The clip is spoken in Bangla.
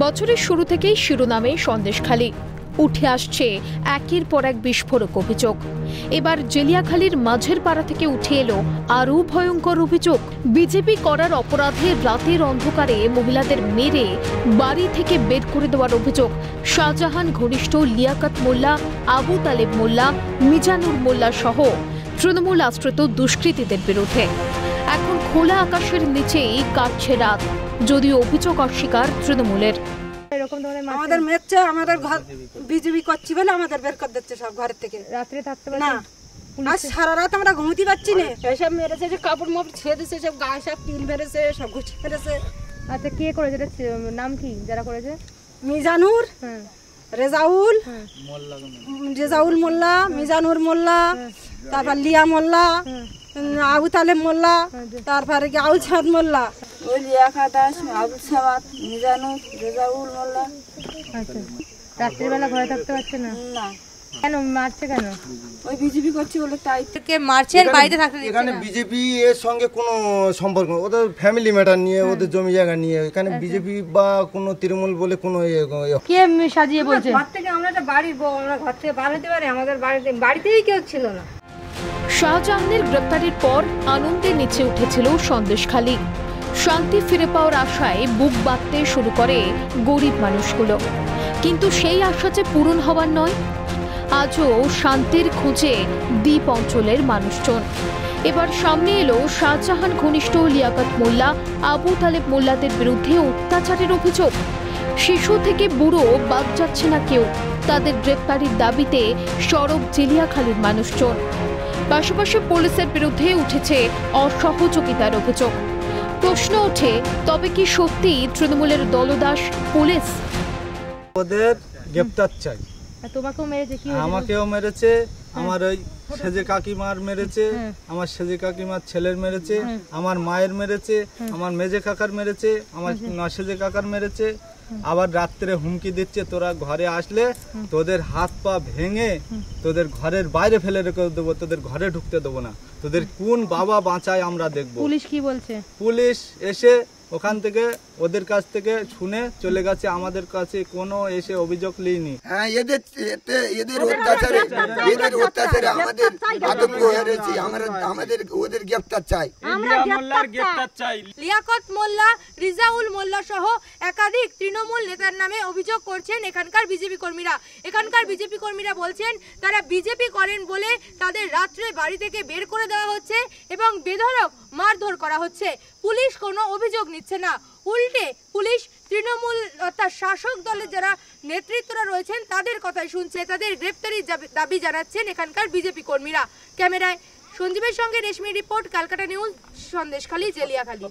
বছরের শুরু থেকেই শিরোনামে সন্দেশখালী উঠে আসছে একের পর এক বিস্ফোরক অভিযোগ। এবার জেলিয়াখালীর মাঝের পাড়া থেকে উঠে এলো আরও ভয়ঙ্কর অভিযোগ। বিজেপি করার অপরাধে রাতের অন্ধকারে মহিলাদের মেরে বাড়ি থেকে বের করে দেওয়ার অভিযোগ শাহজাহান ঘনিষ্ঠ লিয়াকত মোল্লা, আবু তালেব মোল্লা, মিজানুর মোল্লা সহ তৃণমূল আশ্রিত দুষ্কৃতীদের বিরুদ্ধে। এখন খোলা আকাশের নিচেই কাটছে রাত, যদিও অভিযোগ অস্বীকার তৃণমূলের। আমাদের মেয়েছে, আমাদের ঘর বিজেপি করছি বলে আমাদের বের করে দিচ্ছে সব ঘরের থেকে। রাত্রে থাকতে না, আজ সারা রাত আমরা ঘুমোতে পারছি না। এসব মেরেছে, যে কাপড় মাপড় ছেড়ে দিচ্ছে, সব গায়ে সব কিল মেরেছে, সব ঘুষি মেরেছে। আচ্ছা, কে করেছে? নাম কি যারা করেছে? মিজানুর, রেজাউল, রেজাউল মোল্লা, মিজানুর মোল্লা, তারপর লিয়া মোল্লা, আবু তালেব মোল্লা, তারপরে আউল সাদ মোল্লা, ওই লিয়াকা দাস, আবুল সাবাত, মিজানুর, রেজাউল মোল্লা। আচ্ছা, রাত্রিবেলা ঘরে থাকতে পারছে না? না। কেন মারছে? কেন? ওই বিজেপি করছে বলে তাই কে মারছে? বাড়িতে থাকতে দিচ্ছে না? এখানে বিজেপি এর সঙ্গে কোনো সম্পর্ক, ওদের ফ্যামিলি ম্যাটার নিয়ে, ওদের জমি জায়গা নিয়ে। এখানে বিজেপি বা কোনো তৃণমূল বলে কোনো কে সাজিয়ে বলছে? ঘর থেকে আমরা একটা বাড়ির বউ, আমরা ঘর থেকে বার হতে পারি? আমাদের বাড়িতেই কেউ ছিল না। শাহজাহানের গ্রেপ্তারির পর আনন্দে নেচে উঠেছিল সন্দেশখালী। শান্তি ফিরে পাওয়ার আশায় বুক বাঁধতে শুরু করে গরিব মানুষগুলো, কিন্তু সেই আশা যে পূরণ হবার নয়। আজও শান্তির খোঁজে দ্বীপ অঞ্চলের মানুষজন। এবার সামনে এলো শাহজাহান ঘনিষ্ঠ লিয়াকত মোল্লা, আবু তালেব মোল্লাদের বিরুদ্ধে অত্যাচারের অভিযোগ। শিশু থেকে বুড়ো বাদ যাচ্ছে না কেউ। তাদের গ্রেপ্তারির দাবিতে সরব জেলিয়াখালীর মানুষজন। পাশাপাশি পুলিশের বিরুদ্ধে উঠেছে অসহযোগিতার অভিযোগ। প্রশ্ন ওঠে, তবে কি সত্যি তৃণমূলের দলদাস পুলিশ? ওদের গ্রেপ্তার চাই। তোমাকেও মেরেছে? কি আমাকেও মেরেছে, আমার ওই সেজে কাকিমার মেরেছে, আমার সেজে কাকিমার ছেলের মেরেছে, আমার মায়ের মেরেছে, আমার মেজে কাকার মেরেছে, আমার নসেজে কাকার মেরেছে। আবার রাত্রে হুমকি দিচ্ছে, তোরা ঘরে আসলে তোদের হাত পা ভেঙে তোদের ঘরের বাইরে ফেলে রেখে দেবো, তোদের ঘরে ঢুকতে দেবো না, তোদের কোন বাবা বাঁচায় আমরা দেখবো। পুলিশ কি বলছে? পুলিশ এসে ওখান থেকে ওদের কাছ থেকে শুনে চলে গেছে, আমাদের কাছে কোনো এসে অভিযোগ নেয়নি। হ্যাঁ, এদের অত্যাচারে আমাদের আতঙ্ক হয়েছে। আমাদের ওদের গ্রেফতার চাই। লিয়াকত মোল্লা, রিজাউল মোল্লা সহ একাধিক তৃণমূল নেতার নামে অভিযোগ করছেন এখানকার বিজেপি কর্মীরা। এখানকার বিজেপি কর্মীরা বলছেন, তারা বিজেপি করেন বলে তাদের রাত্রে বাড়ি থেকে বের করে দেওয়া হচ্ছে এবং বেধড়ক মারধর করা হচ্ছে। পুলিশ কোনো অভিযোগ নিচ্ছে না, উল্টে পুলিশ তৃণমূল অর্থাৎ শাসক দলের যারা নেতৃত্বরা রয়েছেন তাদের কথাই শুনছে। তাদের গ্রেপ্তারির দাবি জানাচ্ছেন এখানকার বিজেপি কর্মীরা। ক্যামেরায় সঞ্জীবের সঙ্গে রেশমি রিপোর্ট, ক্যালকাটা নিউজ, সন্দেশখালী, জেলিয়াখালী।